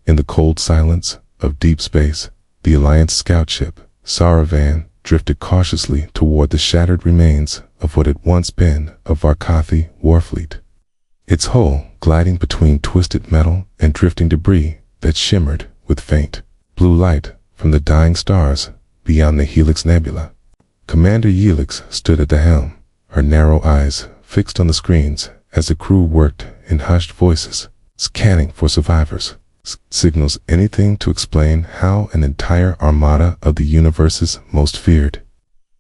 In the cold silence of deep space, the Alliance scout ship, Saravan, drifted cautiously toward the shattered remains of what had once been a Varkathi warfleet. Its hull gliding between twisted metal and drifting debris that shimmered with faint blue light from the dying stars beyond the Helix Nebula. Commander Helix stood at the helm, her narrow eyes fixed on the screens as the crew worked in hushed voices, scanning for survivors, signals, anything to explain how an entire armada of the universe's most feared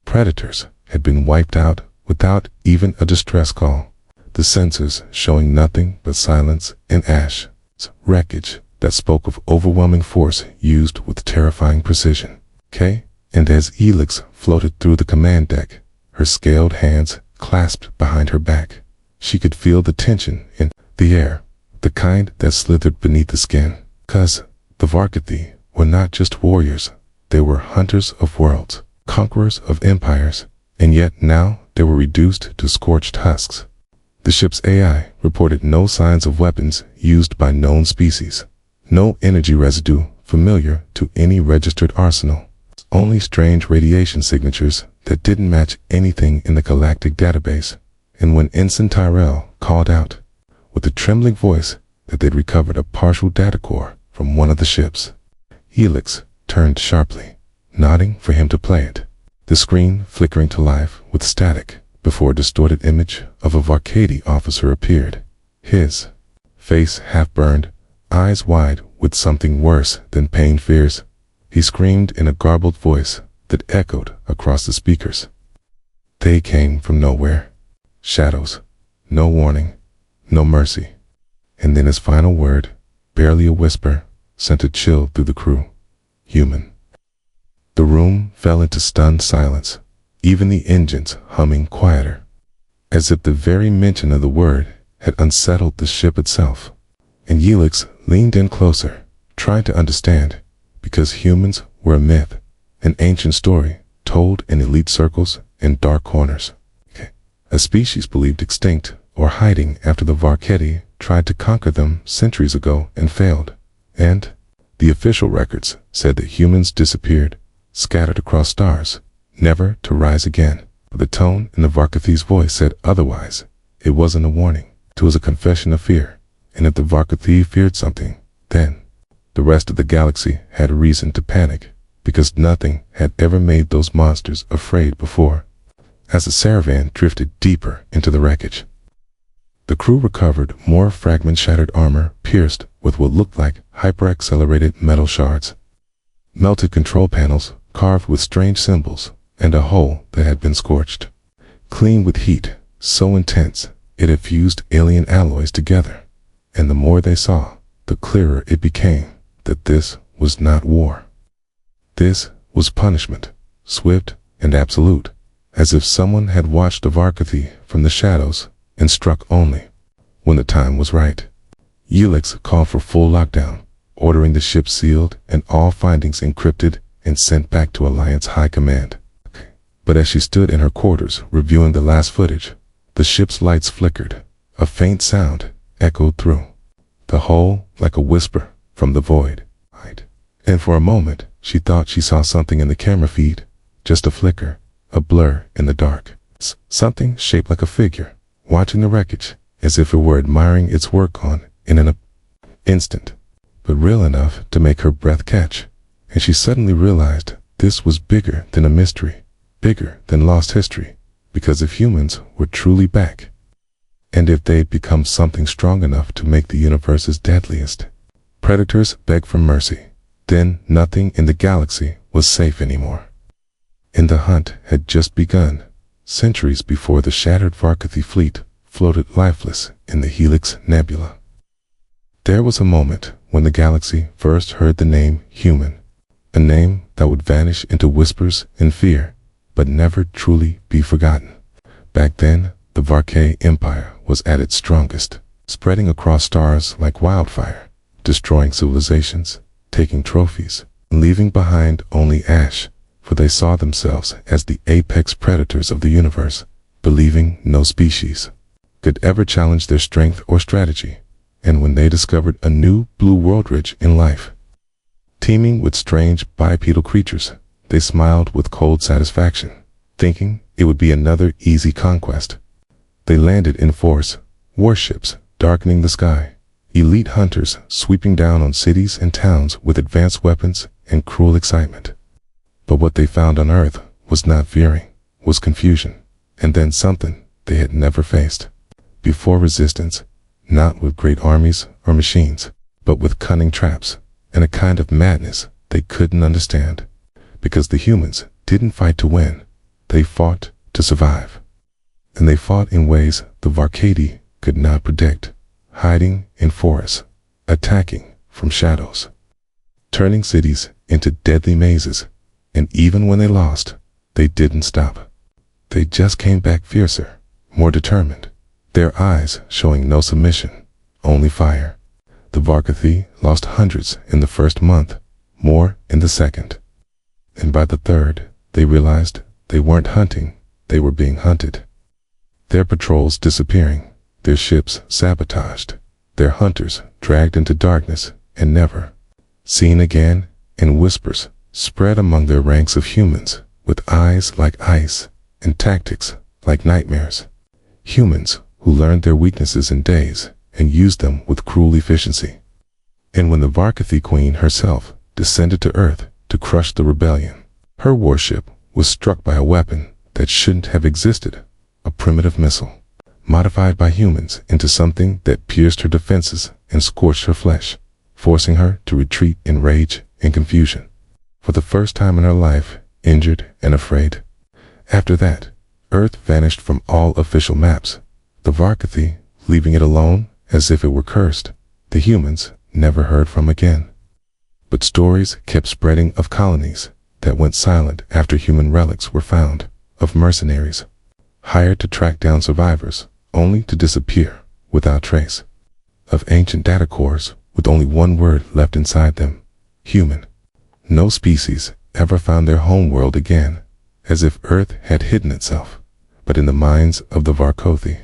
predators had been wiped out without even a distress call, the sensors showing nothing but silence and ash, wreckage that spoke of overwhelming force used with terrifying precision. And as Helix floated through the command deck, her scaled hands clasped behind her back, she could feel the tension in the air, the kind that slithered beneath the skin. 'Cause the Varkathi were not just warriors, they were hunters of worlds, conquerors of empires, and yet now they were reduced to scorched husks. The ship's AI reported no signs of weapons used by known species, no energy residue familiar to any registered arsenal, only strange radiation signatures that didn't match anything in the galactic database. And when Ensign Tyrell called out, with a trembling voice, that they'd recovered a partial data core from one of the ships, Helix turned sharply, nodding for him to play it, the screen flickering to life with static before a distorted image of a Varkathi officer appeared, his face half-burned, eyes wide with something worse than pain fears. He screamed in a garbled voice that echoed across the speakers. They came from nowhere. Shadows. No warning. No mercy. And then his final word, barely a whisper, sent a chill through the crew. Human. The room fell into stunned silence, even the engines humming quieter, as if the very mention of the word had unsettled the ship itself. And Helix leaned in closer, trying to understand, because humans were a myth, an ancient story told in elite circles and dark corners. A species believed extinct or hiding after the Varkathi tried to conquer them centuries ago and failed. And the official records said that humans disappeared, scattered across stars, never to rise again. But the tone in the Varkathi's voice said otherwise. It wasn't a warning. It was a confession of fear. And if the Varkathi feared something, then the rest of the galaxy had a reason to panic, because nothing had ever made those monsters afraid before. As the Saravan drifted deeper into the wreckage, the crew recovered more fragment-shattered armor pierced with what looked like hyper-accelerated metal shards, melted control panels carved with strange symbols, and a hull that had been scorched clean with heat so intense it had fused alien alloys together. And the more they saw, the clearer it became that this was not war. This was punishment, swift and absolute, as if someone had watched the Varkathi from the shadows and struck only when the time was right. Helix called for full lockdown, ordering the ship sealed and all findings encrypted and sent back to Alliance High Command. But as she stood in her quarters reviewing the last footage, the ship's lights flickered. A faint sound echoed through the hull like a whisper from the void. And for a moment, she thought she saw something in the camera feed, just a flicker, a blur in the dark. Something shaped like a figure, watching the wreckage, as if it were admiring its work in an instant, but real enough to make her breath catch. And she suddenly realized this was bigger than a mystery, bigger than lost history, because if humans were truly back, and if they'd become something strong enough to make the universe's deadliest predators beg for mercy, then nothing in the galaxy was safe anymore. And the hunt had just begun, centuries before the shattered Varkathi fleet floated lifeless in the Helix Nebula. There was a moment when the galaxy first heard the name human, a name that would vanish into whispers and fear, but never truly be forgotten. Back then, the Varkathi Empire was at its strongest, spreading across stars like wildfire, destroying civilizations, taking trophies, and leaving behind only ash, for they saw themselves as the apex predators of the universe, believing no species could ever challenge their strength or strategy. and when they discovered a new blue world rich in life, teeming with strange bipedal creatures, they smiled with cold satisfaction, thinking it would be another easy conquest. They landed in force, warships darkening the sky, elite hunters sweeping down on cities and towns with advanced weapons and cruel excitement. But what they found on Earth was not fearing, was confusion, and then something they had never faced before: resistance, not with great armies or machines, but with cunning traps and a kind of madness they couldn't understand. Because the humans didn't fight to win, they fought to survive. And they fought in ways the Varkadi could not predict, hiding in forests, attacking from shadows, turning cities into deadly mazes. And even when they lost, they didn't stop. They just came back fiercer, more determined, their eyes showing no submission, only fire. The Varkadi lost hundreds in the first month, more in the second. And by the third, they realized they weren't hunting, they were being hunted. Their patrols disappearing, their ships sabotaged, their hunters dragged into darkness and never seen again, and whispers spread among their ranks of humans with eyes like ice and tactics like nightmares. Humans who learned their weaknesses in days and used them with cruel efficiency. And when the Varkadi queen herself descended to Earth to crush the rebellion, her warship was struck by a weapon that shouldn't have existed, a primitive missile, modified by humans into something that pierced her defenses and scorched her flesh, forcing her to retreat in rage and confusion. For the first time in her life, injured and afraid. After that, Earth vanished from all official maps, the Varkadi leaving it alone as if it were cursed. The humans never heard from again. But stories kept spreading of colonies that went silent after human relics were found, of mercenaries hired to track down survivors only to disappear without trace, of ancient data cores with only one word left inside them: human. No species ever found their home world again, as if Earth had hidden itself, but in the minds of the Varkadi.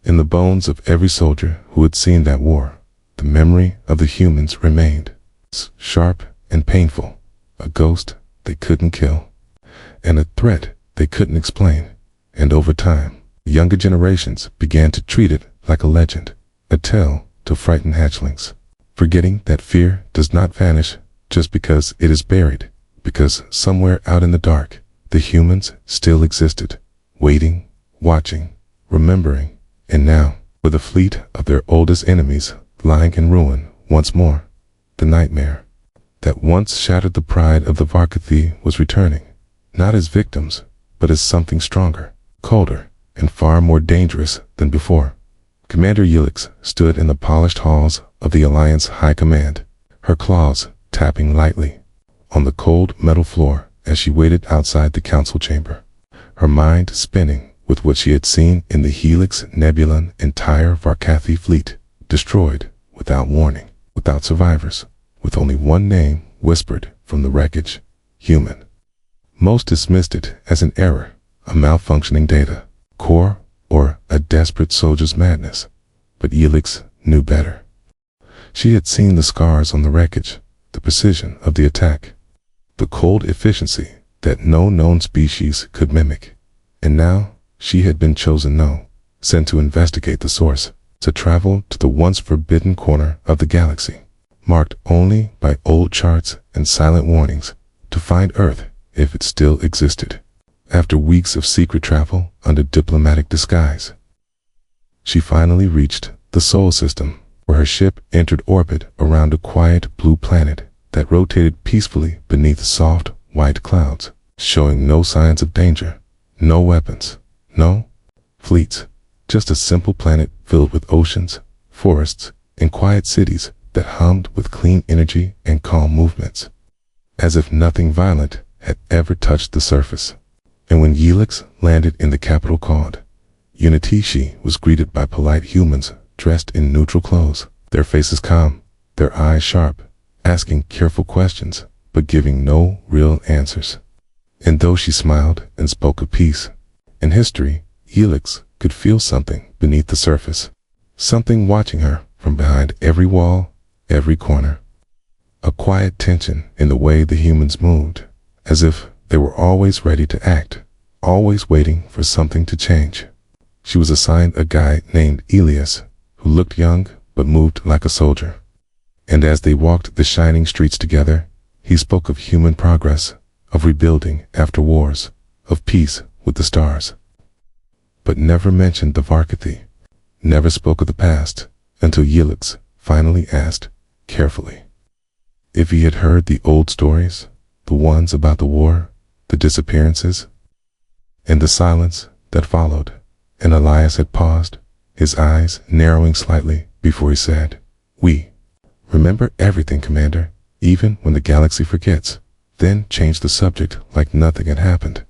In the bones of every soldier who had seen that war, the memory of the humans remained, sharp and painful, a ghost they couldn't kill, and a threat they couldn't explain. And over time, younger generations began to treat it like a legend, a tale to frighten hatchlings, forgetting that fear does not vanish just because it is buried, because somewhere out in the dark, the humans still existed, waiting, watching, remembering. And now, with a fleet of their oldest enemies lying in ruin once more, the nightmare that once shattered the pride of the Varkadi was returning, not as victims, but as something stronger, colder, and far more dangerous than before. Commander Helix stood in the polished halls of the Alliance High Command, her claws tapping lightly on the cold metal floor as she waited outside the council chamber, her mind spinning with what she had seen in the Helix Nebula. Entire Varkadi fleet destroyed without warning, without survivors, with only one name whispered from the wreckage: human. Most dismissed it as an error, a malfunctioning data core, or a desperate soldier's madness. But Helix knew better. She had seen the scars on the wreckage, the precision of the attack, the cold efficiency that no known species could mimic. And now she had been chosen, sent to investigate the source, to travel to the once forbidden corner of the galaxy, marked only by old charts and silent warnings, to find Earth if it still existed. After weeks of secret travel under diplomatic disguise, she finally reached the Sol system, where her ship entered orbit around a quiet blue planet that rotated peacefully beneath soft white clouds, showing no signs of danger, no weapons, no fleets, just a simple planet filled with oceans, forests, and quiet cities that hummed with clean energy and calm movements, as if nothing violent had ever touched the surface. And when Helix landed in the capital called Unity, she was greeted by polite humans dressed in neutral clothes, their faces calm, their eyes sharp, asking careful questions, but giving no real answers. And though she smiled and spoke of peace and history, Helix could feel something beneath the surface, something watching her from behind every wall, every corner. A quiet tension in the way the humans moved, as if they were always ready to act, always waiting for something to change. She was assigned a guy named Elias, who looked young but moved like a soldier. And as they walked the shining streets together, he spoke of human progress, of rebuilding after wars, of peace with the stars. But never mentioned the Varkathi, never spoke of the past, until Yilix finally asked, carefully, if he had heard the old stories, the ones about the war, the disappearances, and the silence that followed. And Elias had paused, his eyes narrowing slightly before he said, "We remember everything, Commander, even when the galaxy forgets," then changed the subject like nothing had happened.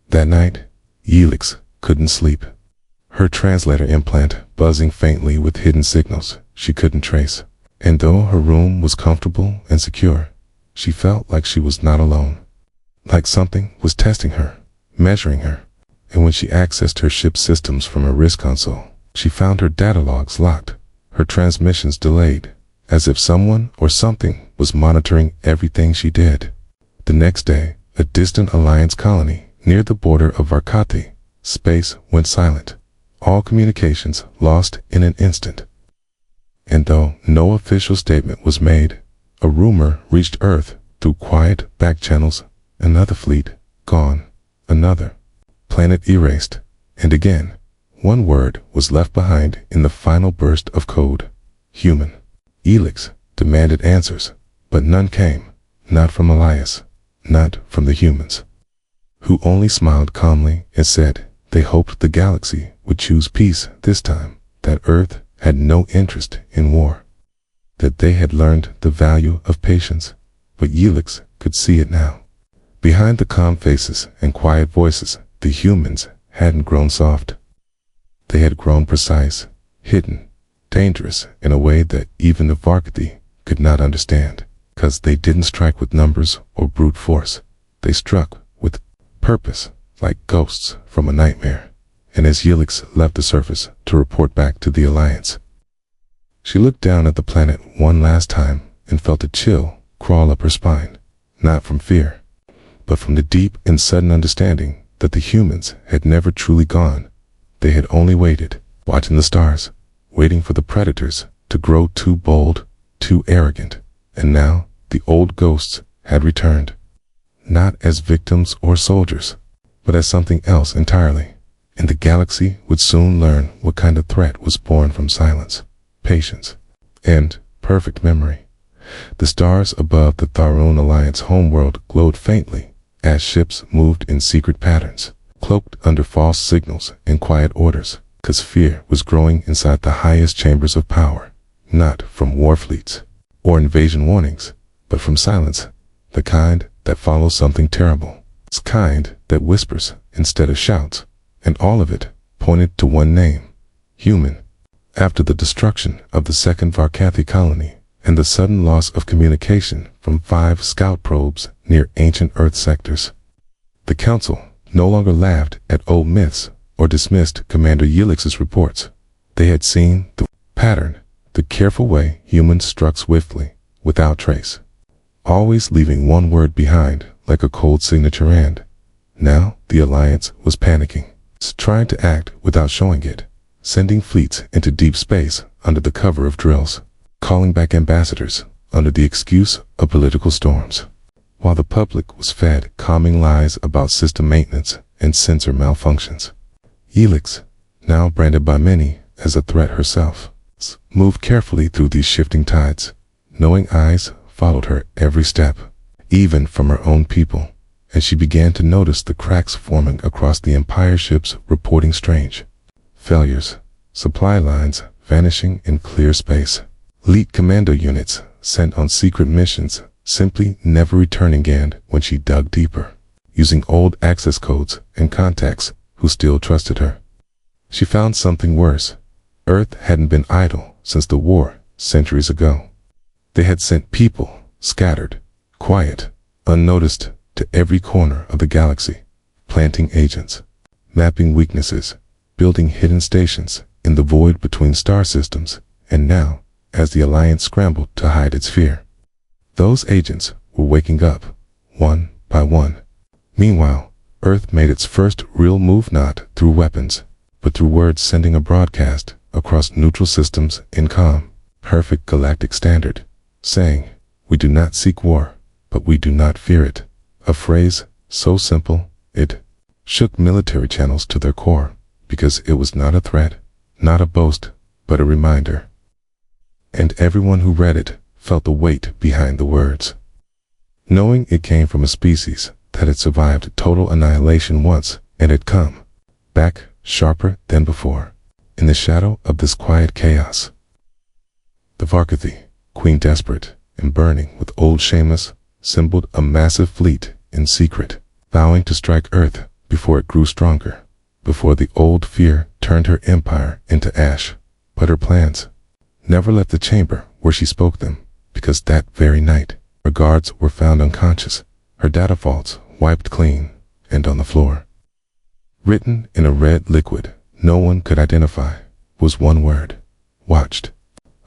That night, Yilix couldn't sleep. Her translator implant buzzing faintly with hidden signals she couldn't trace. And though her room was comfortable and secure, she felt like she was not alone. Like something was testing her, measuring her. And when she accessed her ship's systems from her wrist console, she found her data logs locked, her transmissions delayed, as if someone or something was monitoring everything she did. The next day, a distant Alliance colony near the border of Varkathi, space went silent, all communications lost in an instant. And though no official statement was made, a rumor reached Earth through quiet back channels: another fleet gone, another planet erased, and again, one word was left behind in the final burst of code: human. Elix demanded answers, but none came, not from Elias, not from the humans, who only smiled calmly and said they hoped the galaxy would choose peace this time, that Earth had no interest in war, that they had learned the value of patience. But Yilix could see it now. Behind the calm faces and quiet voices, the humans hadn't grown soft. They had grown precise, hidden, dangerous in a way that even the Varkathi could not understand, because they didn't strike with numbers or brute force. They struck with purpose, like ghosts from a nightmare. And as Yilix left the surface to report back to the Alliance, she looked down at the planet one last time and felt a chill crawl up her spine, not from fear, but from the deep and sudden understanding that the humans had never truly gone. They had only waited, watching the stars, waiting for the predators to grow too bold, too arrogant. And now the old ghosts had returned, not as victims or soldiers, but as something else entirely. And the galaxy would soon learn what kind of threat was born from silence, patience, and perfect memory. The stars above the Tharun Alliance homeworld glowed faintly as ships moved in secret patterns, cloaked under false signals and quiet orders, because fear was growing inside the highest chambers of power, not from war fleets or invasion warnings, but from silence, the kind that follows something terrible, the kind that whispers instead of shouts. And all of it pointed to one name: human. After the destruction of the second Varkathi colony and the sudden loss of communication from 5 scout probes near ancient Earth sectors, the Council no longer laughed at old myths or dismissed Commander Yilix's reports. They had seen the pattern, the careful way humans struck swiftly, without trace, always leaving one word behind like a cold signature. And now the Alliance was panicking, trying to act without showing it, sending fleets into deep space under the cover of drills, calling back ambassadors under the excuse of political storms, while the public was fed calming lies about system maintenance and sensor malfunctions. Yilix, now branded by many as a threat herself, moved carefully through these shifting tides. Knowing eyes followed her every step, even from her own people. And she began to notice the cracks forming across the Empire ships, reporting strange failures, supply lines vanishing in clear space, elite commando units sent on secret missions simply never returning. And when she dug deeper, using old access codes and contacts who still trusted her, she found something worse. Earth hadn't been idle since the war centuries ago. They had sent people, scattered, quiet, unnoticed, to every corner of the galaxy, planting agents, mapping weaknesses, building hidden stations in the void between star systems. And now, as the Alliance scrambled to hide its fear. Those agents were waking up, one by one. Meanwhile, Earth made its first real move, not through weapons, but through words, sending a broadcast across neutral systems in calm, perfect galactic standard, saying, "We do not seek war, but we do not fear it." A phrase so simple, it shook military channels to their core, because it was not a threat, not a boast, but a reminder. And everyone who read it felt the weight behind the words, knowing it came from a species that had survived total annihilation once and had come back sharper than before, in the shadow of this quiet chaos. The Varkathi, Queen desperate and burning with old Seamus, assembled a massive fleet in secret, vowing to strike Earth before it grew stronger, before the old fear turned her empire into ash. But her plans never left the chamber where she spoke them, because that very night her guards were found unconscious, her data vaults wiped clean, and on the floor, written in a red liquid no one could identify, was one word: watched.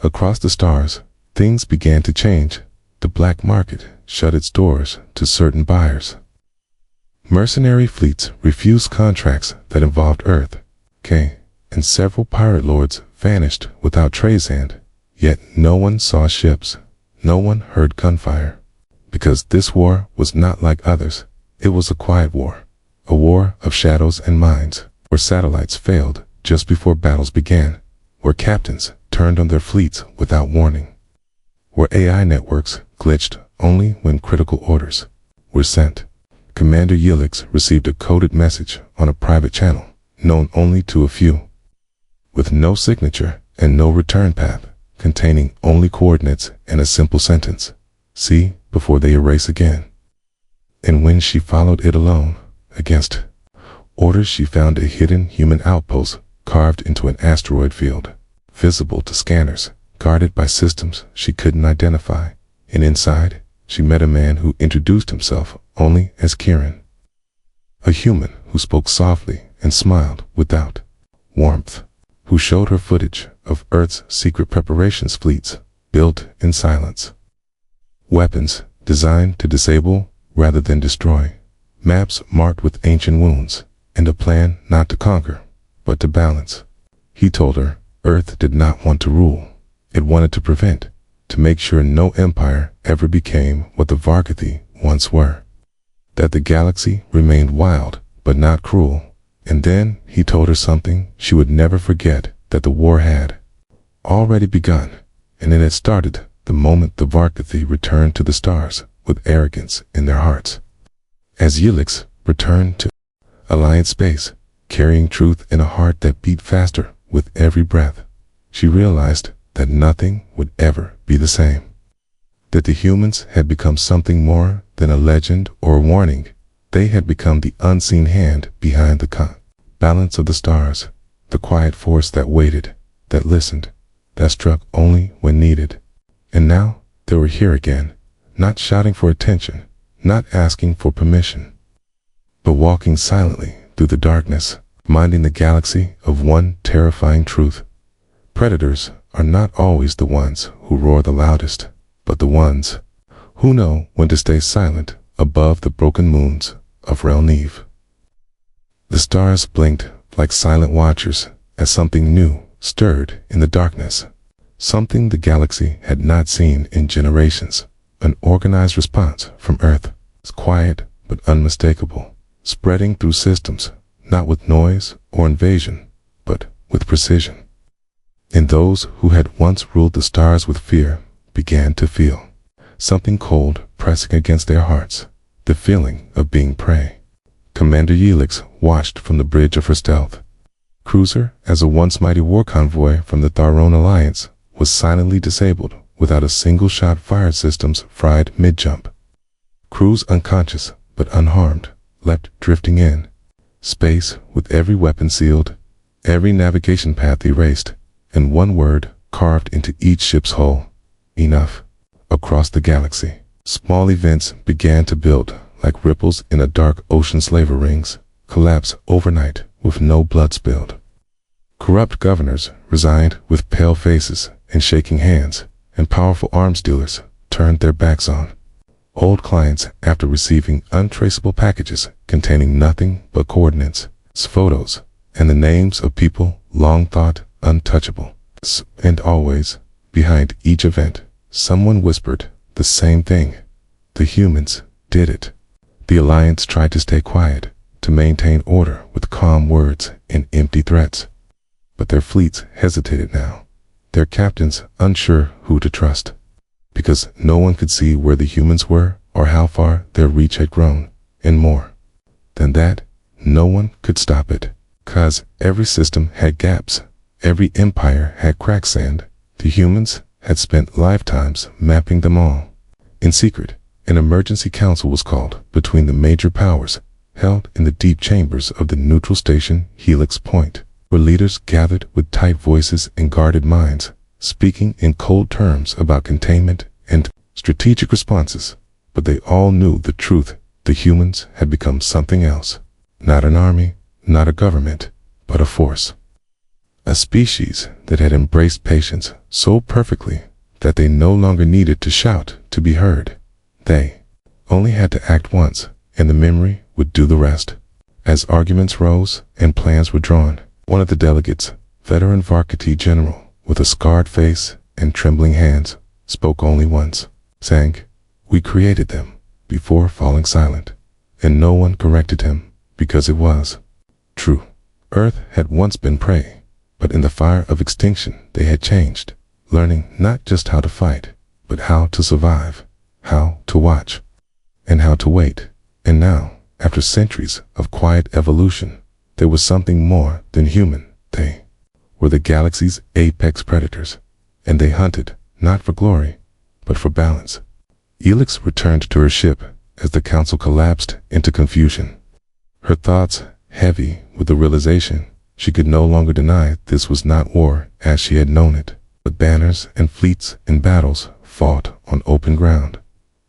Across the stars, things began to change. The black market shut its doors to certain buyers. Mercenary fleets refused contracts that involved Earth, and several pirate lords vanished without trace, and yet no one saw ships, no one heard gunfire. Because this war was not like others. It was a quiet war, a war of shadows and minds, where satellites failed just before battles began, where captains turned on their fleets without warning, where AI networks glitched only when critical orders were sent. Commander Yilix received a coded message on a private channel, known only to a few, with no signature and no return path, containing only coordinates and a simple sentence: "See before they erase again." And when she followed it alone, against orders, she found a hidden human outpost carved into an asteroid field, visible to scanners, guarded by systems she couldn't identify. And inside, she met a man who introduced himself only as Kieran, a human who spoke softly and smiled without warmth, who showed her footage of Earth's secret preparations fleets built in silence, weapons designed to disable rather than destroy, maps marked with ancient wounds, and a plan not to conquer, but to balance. He told her Earth did not want to rule. It wanted to prevent, to make sure no empire ever became what the Varkathi once were, that the galaxy remained wild but not cruel. And then he told her something she would never forget, that the war had already begun, and it had started the moment the Varkathi returned to the stars with arrogance in their hearts. As Yilix returned to Alliance space, carrying truth in a heart that beat faster with every breath, she realized that nothing would ever be the same. That the humans had become something more than a legend or a warning. They had become the unseen hand behind the balance of the stars, the quiet force that waited, that listened, that struck only when needed. And now they were here again, not shouting for attention, not asking for permission, but walking silently through the darkness, reminding the galaxy of one terrifying truth: predators are not always the ones who roar the loudest, but the ones who know when to stay silent above the broken moons of Relneve. The stars blinked like silent watchers as something new stirred in the darkness, something the galaxy had not seen in generations, an organized response from Earth, quiet but unmistakable, spreading through systems, not with noise or invasion, but with precision. And those who had once ruled the stars with fear began to feel something cold pressing against their hearts, the feeling of being prey. Commander Yilix watched from the bridge of her stealth cruiser as a once mighty war convoy from the Tharon Alliance was silently disabled without a single shot fired, systems fried mid-jump. Crews unconscious but unharmed, leapt drifting in space with every weapon sealed, every navigation path erased, and one word carved into each ship's hull: enough. Across the galaxy, small events began to build like ripples in a dark ocean. Slaver rings collapse overnight with no blood spilled. Corrupt governors resigned with pale faces and shaking hands, and powerful arms dealers turned their backs on old clients after receiving untraceable packages containing nothing but coordinates, photos, and the names of people long thought untouchable. And always, behind each event, someone whispered the same thing. The humans did it. The Alliance tried to stay quiet, to maintain order with calm words and empty threats. But their fleets hesitated now, their captains unsure who to trust, because no one could see where the humans were or how far their reach had grown, and more than that, no one could stop it, 'cause every system had gaps, every empire had cracks, and the humans had spent lifetimes mapping them all. In secret, an emergency council was called between the major powers, held in the deep chambers of the neutral station Helix Point, where leaders gathered with tight voices and guarded minds, speaking in cold terms about containment and strategic responses. But they all knew the truth. The humans had become something else. Not an army, not a government, but a force. A species that had embraced patience so perfectly that they no longer needed to shout to be heard. They only had to act once, and the memory would do the rest. As arguments rose and plans were drawn, one of the delegates, veteran Varkati general, with a scarred face and trembling hands, spoke only once, saying, "We created them," before falling silent, and no one corrected him, because it was true. Earth had once been prey, but in the fire of extinction they had changed, learning not just how to fight, but how to survive, how to watch, and how to wait. And now, after centuries of quiet evolution, there was something more than human. They were the galaxy's apex predators, and they hunted not for glory, but for balance. Helix returned to her ship as the council collapsed into confusion, her thoughts heavy with the realization she could no longer deny this was not war as she had known it, but banners and fleets and battles fought on open ground.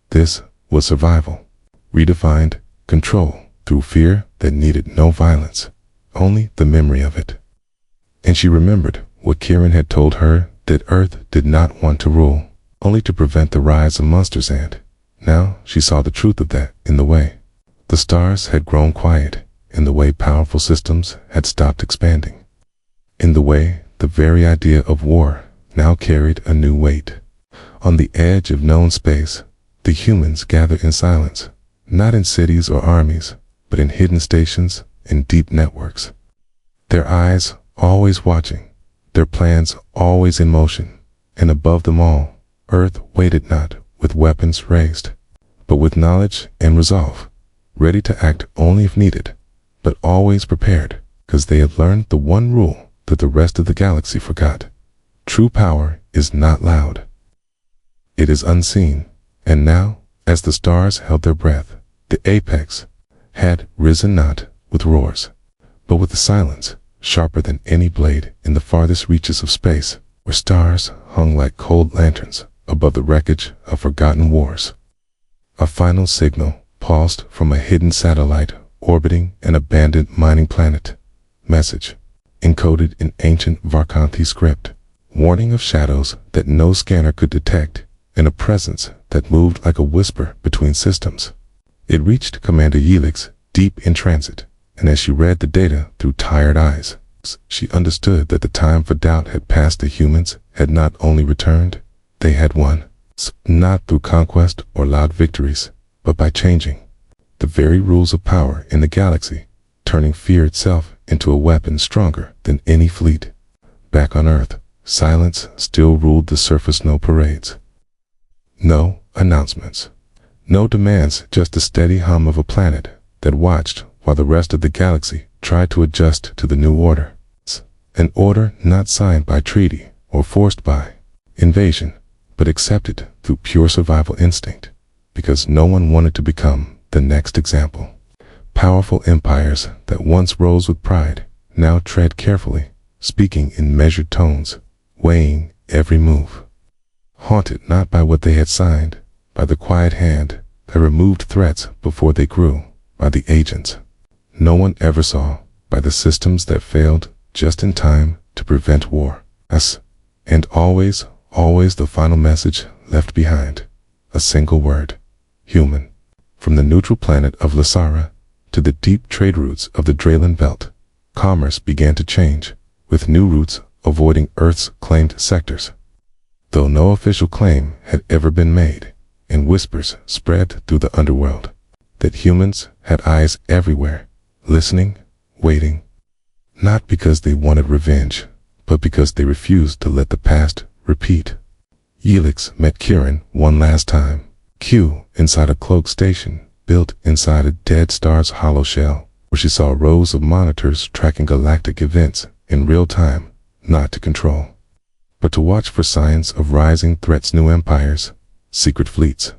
This was survival, redefined control through fear that needed no violence, only the memory of it. And she remembered what Kieran had told her, that Earth did not want to rule, only to prevent the rise of monsters, and now she saw the truth of that in the way the stars had grown quiet, in the way powerful systems had stopped expanding, in the way the very idea of war now carried a new weight. On the edge of known space, the humans gathered in silence, not in cities or armies, but in hidden stations and deep networks. Their eyes always watching, their plans always in motion, and above them all, Earth waited not with weapons raised, but with knowledge and resolve, ready to act only if needed, but always prepared, because they had learned the one rule that the rest of the galaxy forgot. True power is not loud. It is unseen. And now, as the stars held their breath, the apex had risen not with roars, but with a silence sharper than any blade in the farthest reaches of space, where stars hung like cold lanterns above the wreckage of forgotten wars. A final signal pulsed from a hidden satellite orbiting an abandoned mining planet. Message, encoded in ancient Varkanthi script, warning of shadows that no scanner could detect, and a presence that moved like a whisper between systems. It reached Commander Helix deep in transit, and as she read the data through tired eyes, she understood that the time for doubt had passed. The humans had not only returned, they had won, not through conquest or loud victories, but by changing the very rules of power in the galaxy, turning fear itself into a weapon stronger than any fleet. Back on Earth, silence still ruled the surface. No parades, no announcements, no demands, just the steady hum of a planet that watched while the rest of the galaxy tried to adjust to the new order. An order not signed by treaty or forced by invasion, but accepted through pure survival instinct, because no one wanted to become the next example. Powerful empires that once rose with pride now tread carefully, speaking in measured tones, weighing every move. Haunted not by what they had signed, by the quiet hand that removed threats before they grew, by the agents no one ever saw, by the systems that failed just in time to prevent war. And always, always the final message left behind. A single word. Human. From the neutral planet of Lasara to the deep trade routes of the Draylen Belt, commerce began to change, with new routes avoiding Earth's claimed sectors. Though no official claim had ever been made, and whispers spread through the underworld that humans had eyes everywhere, listening, waiting, not because they wanted revenge, but because they refused to let the past repeat. Helix met Kieran one last time. Q inside a cloak station built inside a dead star's hollow shell, where she saw rows of monitors tracking galactic events in real time, not to control, but to watch for signs of rising threats, new empires, secret fleets,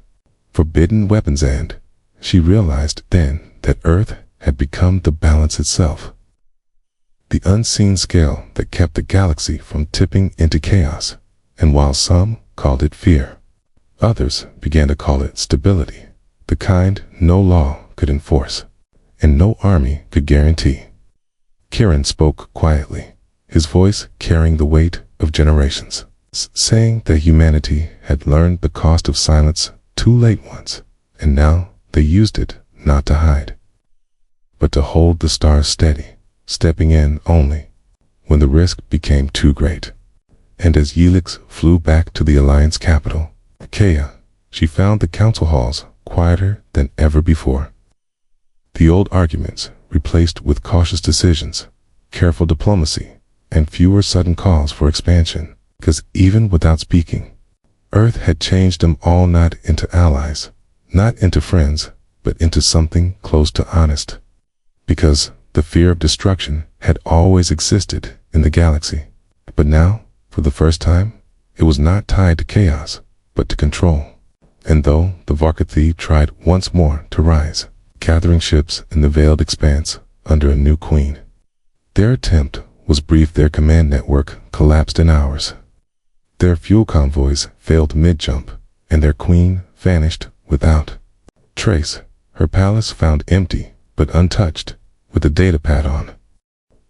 forbidden weapons, and she realized then that Earth had become the balance itself. The unseen scale that kept the galaxy from tipping into chaos, and while some called it fear, others began to call it stability, the kind no law could enforce, and no army could guarantee. Kieran spoke quietly, his voice carrying the weight of generations, saying that humanity had learned the cost of silence too late once, and now they used it not to hide, but to hold the stars steady, stepping in only when the risk became too great. And as Helix flew back to the Alliance capital, Kea, she found the council halls quieter than ever before. The old arguments replaced with cautious decisions, careful diplomacy, and fewer sudden calls for expansion, because even without speaking, Earth had changed them all, not into allies, not into friends, but into something close to honest. Because the fear of destruction had always existed in the galaxy, but now, for the first time, it was not tied to chaos, but to control. And though the Varkathi tried once more to rise, gathering ships in the veiled expanse under a new queen, their attempt was brief. Their command network collapsed in hours. Their fuel convoys failed mid-jump, and their queen vanished without trace. Her palace found empty, but untouched, with a datapad on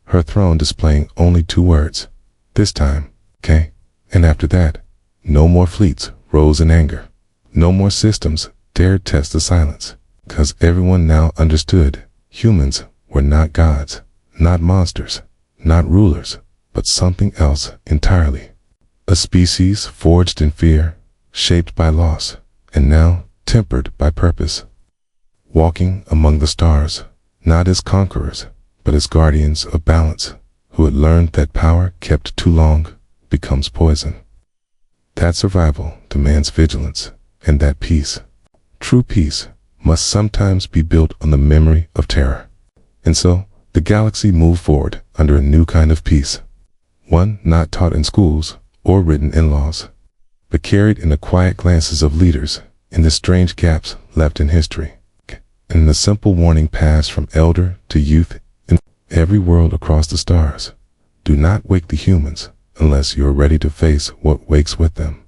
her throne displaying only 2 words. This time, K. And after that, no more fleets rose in anger. No more systems dared test the silence, because everyone now understood humans were not gods, not monsters, not rulers, but something else entirely. A species forged in fear, shaped by loss, and now tempered by purpose. Walking among the stars, not as conquerors, but as guardians of balance, who had learned that power kept too long becomes poison. That survival demands vigilance, and that peace, true peace, must sometimes be built on the memory of terror. And so, the galaxy moved forward under a new kind of peace, one not taught in schools or written in laws, but carried in the quiet glances of leaders, in the strange gaps left in history, and in the simple warning passed from elder to youth in every world across the stars. Do not wake the humans unless you are ready to face what wakes with them.